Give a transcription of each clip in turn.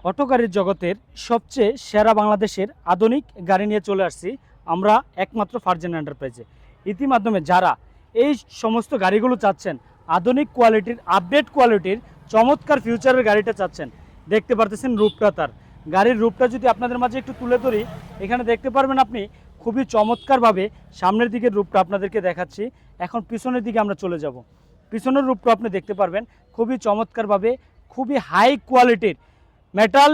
Auto গাড়ির জগতের সবচেয়ে সেরা বাংলাদেশের আধুনিক গাড়ি নিয়ে চলে আসছি আমরা একমাত্র ফারজানা এন্টারপ্রাইজে। ইতিমাধ্যমে যারা এই সমস্ত গাড়িগুলো চাচ্ছেন, আধুনিক কোয়ালিটির, আপডেট কোয়ালিটির, চমৎকার ফিউচারের গাড়িটা চাচ্ছেন, দেখতে পারতেছেন রূপটা তার। গাড়ির রূপটা যদি আপনাদের মাঝে একটু তুলে ধরি, এখানে দেখতে পারবেন আপনি খুবই চমৎকারভাবে সামনের দিকের রূপটা আপনাদেরকে দেখাচ্ছি। এখন পিছনের দিকে আমরা চলে যাব। পিছনের রূপটা আপনি দেখতে পারবেন খুবই চমৎকারভাবে, খুবই হাই কোয়ালিটির মেটাল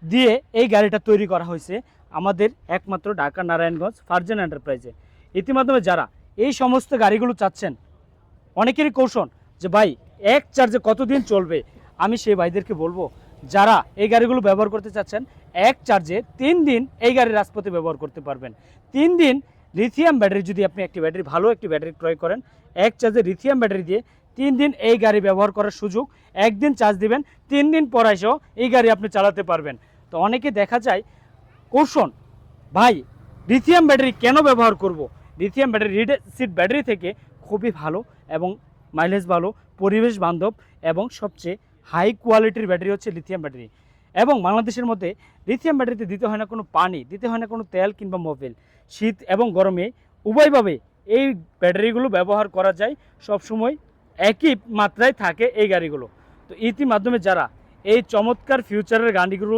দিয়ে এই গাড়িটা তৈরি করা হয়েছে আমাদের একমাত্র ঢাকা নারায়ণগঞ্জ ফারজানা এন্টারপ্রাইজে। ইতিমাধ্যমে যারা এই সমস্ত গাড়িগুলো চাচ্ছেন, অনেকেরই কৌশল যে ভাই এক চার্জে কতদিন চলবে, আমি সেই ভাইদেরকে বলবো যারা এই গাড়িগুলো ব্যবহার করতে চাচ্ছেন, এক চার্জে 3 দিন এই গাড়ির রাজপথে ব্যবহার করতে পারবেন। 3 দিন লিথিয়াম ব্যাটারি, যদি আপনি একটি ব্যাটারি, ভালো একটি ব্যাটারি ক্রয় করেন, এক চার্জে লিথিয়াম ব্যাটারি দিয়ে 3 দিন এই গাড়ি ব্যবহার করার সুযোগ। একদিন চার্জ দিবেন, 3 দিন পর এসেও এই গাড়ি আপনি চালাতে পারবেন। তো অনেকে দেখা যায় কৌশল, ভাই লিথিয়াম ব্যাটারি কেন ব্যবহার করব? Lithium battery lead acid battery থেকে খুবই ভালো এবং মাইলেজ ভালো, পরিবেশ বান্ধব এবং সবচেয়ে হাই কোয়ালিটির ব্যাটারি হচ্ছে লিথিয়াম ব্যাটারি। এবং বাংলাদেশের মধ্যে লিথিয়াম ব্যাটারিতে দিতে হয় না কোনো পানি, দিতে হয় না কোনো তেল কিংবা মোবিল। শীত এবং গরমে উভয়ভাবে এই ব্যাটারিগুলো ব্যবহার করা যায়, সবসময় একই মাত্রায় থাকে এই গাড়িগুলো। তো ইতিমাধ্যমে যারা এই চমৎকার ফিউচারের গাড়িগুলো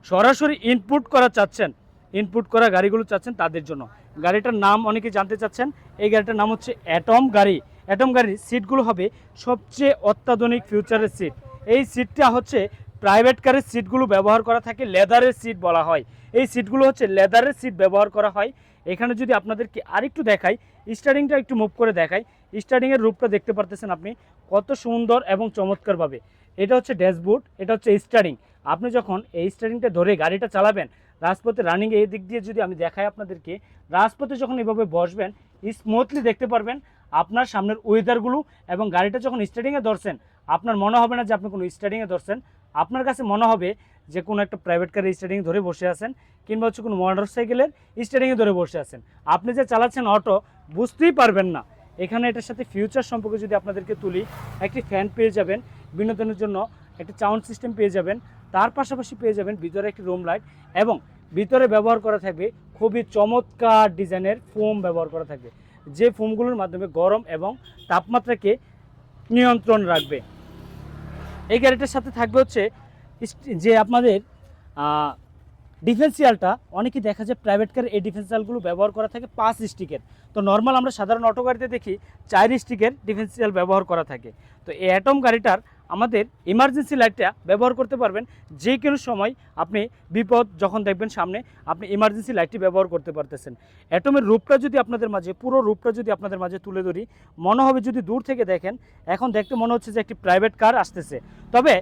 সরাসরি ইনপুট করা চাচ্ছেন, ইনপুট করা গাড়িগুলো চাচ্ছেন, তাদের জন্য গাড়িটার নাম অনেকে জানতে চাচ্ছেন। এই গাড়িটার নাম হচ্ছে অ্যাটম গাড়ি। অ্যাটম গাড়ির সিটগুলো হবে সবচেয়ে অত্যাধুনিক ফিউচারের সিট। এই সিটটা হচ্ছে প্রাইভেট কারের সিটগুলো ব্যবহার করা থাকে, লেদারের সিট বলা হয়। এই সিটগুলো হচ্ছে লেদারের সিট ব্যবহার করা হয়। এখানে যদি আপনাদেরকে আরেকটু দেখাই, স্টার্টিংটা একটু মুভ করে দেখাই, স্টার্টিংয়ের রূপটা দেখতে পারতেছেন আপনি কত সুন্দর এবং চমৎকারভাবে। এটা হচ্ছে ড্যাশবোর্ড, এটা হচ্ছে স্টার্টিং। আপনি যখন এই স্টার্টিংটা ধরে গাড়িটা চালাবেন, রাজপথে রানিং এই দিক দিয়ে যদি আমি দেখাই আপনাদেরকে, রাজপথে যখন এভাবে বসবেন, স্মুথলি দেখতে পারবেন আপনার সামনের ওয়েদারগুলো। এবং গাড়িটা যখন স্টার্টিংয়ে ধরছেন, আপনার মনে হবে না যে আপনি কোনো স্টার্টিংয়ে ধরছেন, আপনার কাছে মনে হবে যে কোনো একটা প্রাইভেট কারের স্টার্টিং ধরে বসে আছেন, কিংবা হচ্ছে কোনো মোটর সাইকেলের স্টার্টিংয়ে ধরে বসে আছেন। আপনি যে চালাচ্ছেন অটো, বুঝতেই পারবেন না। এখানে এটার সাথে ফিউচার সম্পর্কে যদি আপনাদেরকে তুলি, একটি ফ্যান পেয়ে যাবেন, বিনোদনের জন্য একটি সাউন্ড সিস্টেম পেয়ে যাবেন, তার পাশাপাশি পেয়ে যাবেন ভিতরে একটি রুম লাইট, এবং ভিতরে ব্যবহার করা থাকবে খুবই চমৎকার ডিজাইনের ফোম ব্যবহার করা থাকবে, যে ফোমগুলোর মাধ্যমে গরম এবং তাপমাত্রাকে নিয়ন্ত্রণ রাখবে। এই গাড়িটার সাথে থাকবে হচ্ছে যে আপনাদের ডিফেন্সিয়ালটা, অনেকে দেখা যায় প্রাইভেট কার এই ডিফেন্সিয়ালগুলো ব্যবহার করা থাকে 5 স্টিকের। তো নর্মাল আমরা সাধারণ অটো গাড়িতে দেখি 4 স্টিকের ডিফেন্সিয়াল ব্যবহার করা থাকে। তো এই অ্যাটম গাড়িটার আমাদের ইমার্জেন্সি লাইটটা ব্যবহার করতে পারবেন। যে কোনো সময় আপনি বিপদ যখন দেখবেন সামনে, আপনি ইমার্জেন্সি লাইটটি ব্যবহার করতে পারতেছেন। অ্যাটমের রূপটা যদি আপনাদের মাঝে, পুরো রূপটা যদি আপনাদের মাঝে তুলে ধরি, মনে হবে যদি দূর থেকে দেখেন, এখন দেখতে মনে হচ্ছে যে একটি প্রাইভেট কার আসতেছে। তবে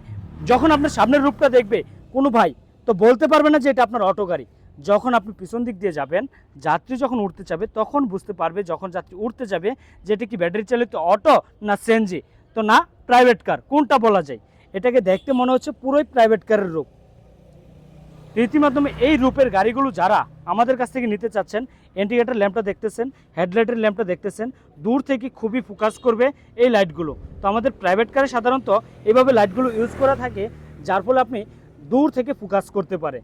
যখন আপনার সামনের রূপটা দেখবে কোনো ভাই, তো বলতে পারবে না যে এটা আপনার অটো গাড়ি। যখন আপনি পিছন দিক দিয়ে যাবেন, যাত্রী যখন উঠতে যাবে, তখন বুঝতে পারবে, যখন যাত্রী উঠতে যাবে, যে এটা কি ব্যাটারি চালিত অটো না সিএনজি, তো না প্রাইভেট কার, কোনটা বলা যায়। এটাকে দেখতে মনে হচ্ছে পুরোই প্রাইভেট কারের রূপ। রীতিমাধ্যমে এই রূপের গাড়িগুলো যারা আমাদের কাছ থেকে নিতে চাচ্ছেন, ইন্ডিকেটর ল্যাম্পটা দেখতেছেন, হেডলাইটের ল্যাম্পটা দেখতেছেন, দূর থেকে খুবই ফোকাস করবে এই লাইটগুলো। তো আমাদের প্রাইভেট কারে সাধারণত এভাবে লাইটগুলো ইউজ করা থাকে, যার ফলে আপনি দূর থেকে ফোকাস করতে পারে।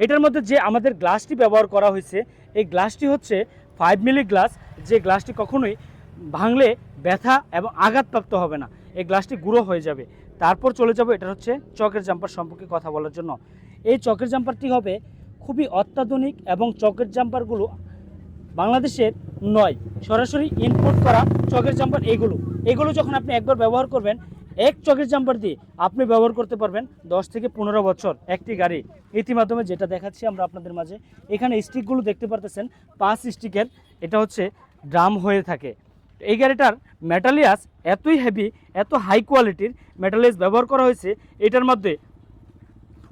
এটার মধ্যে যে আমাদের গ্লাসটি ব্যবহার করা হয়েছে, এই গ্লাসটি হচ্ছে 5 মিলি গ্লাস, যে গ্লাসটি কখনোই ভাঙলে ব্যথা এবং আঘাতপ্রাপ্ত হবে না, এই গ্লাসটি গুঁড়ো হয়ে যাবে। তারপর চলে যাব এটা হচ্ছে চকের জাম্পার সম্পর্কে কথা বলার জন্য। এই চকের জাম্পারটি হবে খুবই অত্যাধুনিক, এবং চকের জাম্পারগুলো বাংলাদেশের নয়, সরাসরি ইম্পোর্ট করা চকের জাম্পার। এগুলো যখন আপনি একবার ব্যবহার করবেন, এক চকের জাম্পার দিয়ে আপনি ব্যবহার করতে পারবেন 10 থেকে 15 বছর একটি গাড়ি। ইতিমাধ্যমে যেটা দেখাচ্ছি আমরা আপনাদের মাঝে, এখানে স্টিকগুলো দেখতে পারতেছেন 5 স্টিকের, এটা হচ্ছে ড্রাম হয়ে থাকে। এই গাড়িটার মেটালিয়াস এতই হেভি, এত হাই কোয়ালিটির মেটালিয়াস ব্যবহার করা হয়েছে এটার মধ্যে।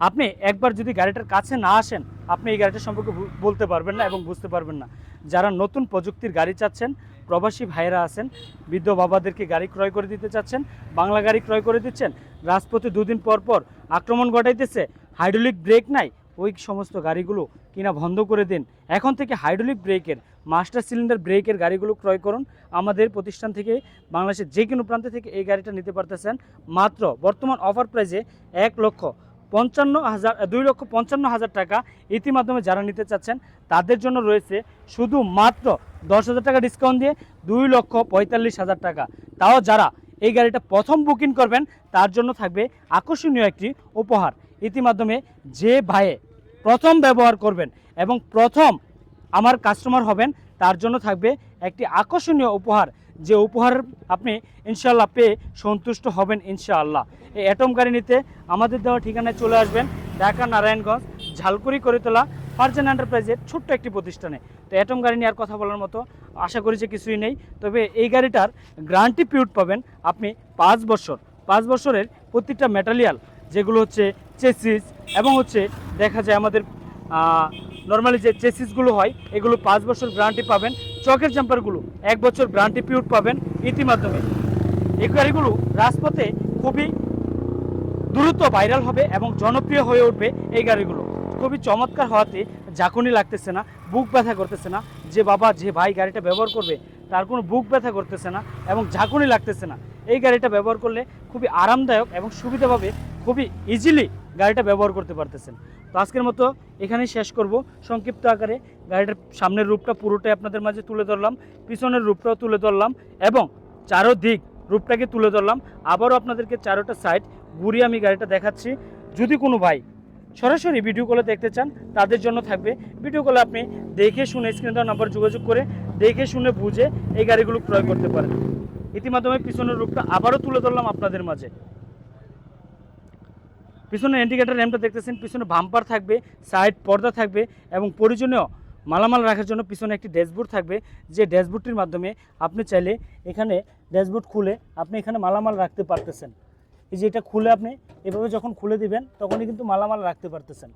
আপনি একবার যদি গাড়িটার কাছে না আসেন, আপনি এই গাড়িটার সম্পর্কে বলতে পারবেন না এবং বুঝতে পারবেন না। যারা নতুন প্রযুক্তির গাড়ি চাচ্ছেন, প্রবাসী ভাইয়েরা আছেন, বৃদ্ধ বাবাদেরকে গাড়ি ক্রয় করে দিতে চাচ্ছেন, বাংলা গাড়ি ক্রয় করে দিচ্ছেন, রাজপথে 2 দিন পর পর আক্রমণ ঘটাইতেছে, হাইড্রোলিক ব্রেক নাই, ওই সমস্ত গাড়িগুলো কিনা বন্ধ করে দিন। এখন থেকে হাইড্রোলিক ব্রেকের, মাস্টার সিলিন্ডার ব্রেকের গাড়িগুলো ক্রয় করুন। আমাদের প্রতিষ্ঠান থেকে বাংলাদেশের যে কোনো প্রান্ত থেকে এই গাড়িটা নিতে পারতেছেন মাত্র বর্তমান অফার প্রাইসে 2,55,000 টাকা ইতিমাধ্যমে যারা নিতে চাচ্ছেন তাদের জন্য রয়েছে শুধু মাত্র 10,000 টাকা ডিসকাউন্ট দিয়ে 2,45,000 টাকা। তাও যারা এই গাড়িটা প্রথম বুকিং করবেন তার জন্য থাকবে আকর্ষণীয় একটি উপহার। ইতিমাধ্যমে যে ভাইয়ে প্রথম ব্যবহার করবেন এবং প্রথম আমার কাস্টমার হবেন তার জন্য থাকবে একটি আকর্ষণীয় উপহার, যে উপহার আপনি ইনশাআল্লাহ পেয়ে সন্তুষ্ট হবেন ইনশাআল্লাহ। এই অ্যাটম গাড়ি নিতে আমাদের দেওয়া ঠিকানায় চলে আসবেন, ঢাকা নারায়ণগঞ্জ ঝালকুড়ি করিতলা ফারজানা এন্টারপ্রাইজের ছোট্ট একটি প্রতিষ্ঠানে। তো অ্যাটম গাড়ি নিয়ে আর কথা বলার মতো আশা করি যে কিছুই নেই, তবে এই গাড়িটার গ্যারান্টি পিরিয়ড পাবেন আপনি 5 বছর। 5 বছরের প্রত্যেকটা ম্যাটেরিয়াল যেগুলো হচ্ছে চেসিস এবং হচ্ছে দেখা যায় আমাদের নর্মালি যে চেসিসগুলো হয় এগুলো 5 বছর গ্যারান্টি পাবেন। চকের জাম্পারগুলো 1 বছর গ্যারান্টি পিরিয়ড পাবেন ইতিমাধ্যমে। এই গাড়িগুলো রাজপথে খুবই দ্রুত ভাইরাল হবে এবং জনপ্রিয় হয়ে উঠবে। এই গাড়িগুলো খুবই চমৎকার হওয়াতে ঝাঁকুনি লাগতেছে না, বুক ব্যথা করতেছে না। যে বাবা যে ভাই গাড়িটা ব্যবহার করবে তার কোনো বুক ব্যথা করতেছে না এবং ঝাঁকুনি লাগতেছে না। এই গাড়িটা ব্যবহার করলে খুবই আরামদায়ক এবং সুবিধাভাবে খুবই ইজিলি গাড়িটা ব্যবহার করতে পারতেছেন। তো আজকের মতো এখানেই শেষ করব সংক্ষিপ্ত আকারে। গাড়িটার সামনের রূপটা পুরোটাই আপনাদের মাঝে তুলে ধরলাম, পিছনের রূপটাও তুলে ধরলাম এবং চারোদিক রূপটাকে তুলে ধরলাম। আবারও আপনাদেরকে চারোটা সাইড ঘুরিয়ে আমি গাড়িটা দেখাচ্ছি। যদি কোনো ভাই সরাসরি ভিডিও কলে দেখতে চান তাদের জন্য থাকবে ভিডিও কলে আপনি দেখে শুনে স্ক্রিনে দেওয়া নাম্বার যোগাযোগ করে দেখে শুনে বুঝে এই গাড়িগুলো ক্রয় করতে পারেন। ইতিমাধ্যমে পিছনের রূপটা আবারও তুলে ধরলাম আপনাদের মাঝে। পিছনে ইন্ডিকেটর র্যাম্পটা দেখতেছেন, পিছনে বাম্পার থাকবে, সাইড পর্দা থাকবে এবং প্রয়োজনীয় মালামাল রাখার জন্য পিছনে একটি ড্যাশবোর্ড থাকবে। যে ড্যাশবোর্ডটির মাধ্যমে আপনি চাইলে এখানে ড্যাশবোর্ড খুলে আপনি এখানে মালামাল রাখতে পারতেছেন। এই যে এটা খুলে আপনি এভাবে যখন খুলে দিবেন তখনই কিন্তু মালামাল রাখতে পারতেছেন।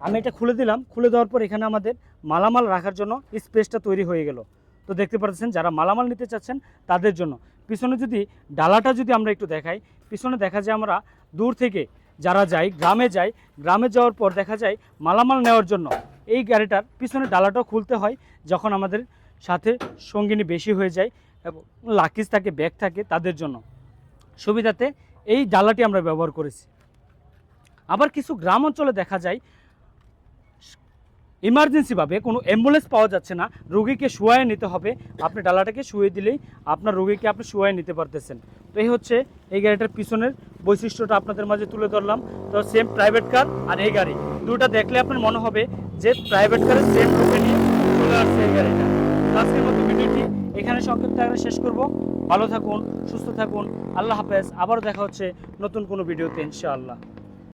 আমি এটা খুলে দিলাম, খুলে দেওয়ার পর এখানে আমাদের মালামাল রাখার জন্য স্পেসটা তৈরি হয়ে গেল। তো দেখতে পাচ্ছেন যারা মালামাল নিতে চাচ্ছেন তাদের জন্য। পিছনে যদি ডালাটা যদি আমরা একটু দেখাই, পিছনে দেখা যায় আমরা দূর থেকে যারা যাই গ্রামে যাই, গ্রামে যাওয়ার পর দেখা যায় মালামাল নেওয়ার জন্য এই গাড়িটার পিছনে ডালাটাও খুলতে হয় যখন আমাদের সাথে সঙ্গিনী বেশি হয়ে যায় এবং লাকিজ থাকে, ব্যাগ থাকে, তাদের জন্য সুবিধাতে এই ডালাটি আমরা ব্যবহার করেছি। আবার কিছু গ্রাম অঞ্চলে দেখা যায় ইমার্জেন্সিভাবে কোনো অ্যাম্বুলেন্স পাওয়া যাচ্ছে না, রোগীকে শুয়ায় নিতে হবে, আপনি ডালাটাকে শুয়ে দিলেই আপনার রোগীকে আপনি শুয়ায় নিতে পারতেছেন। তো এই হচ্ছে এই গাড়িটার পিছনের বৈশিষ্ট্যটা আপনাদের মাঝে তুলে ধরলাম। তো সেম প্রাইভেট কার আর এই গাড়ি দুটা দেখলে আপনার মনে হবে যে প্রাইভেট কারের সেম রূপে নিয়ে চলে আসছে এই গাড়িটা। আজকের মতো ভিডিওটি এখানে সংক্ষিপ্ত আকারে শেষ করব। ভালো থাকুন, সুস্থ থাকুন, আল্লাহ হাফেজ। আবার দেখা হচ্ছে নতুন কোনো ভিডিওতে ইনশাআল্লাহ।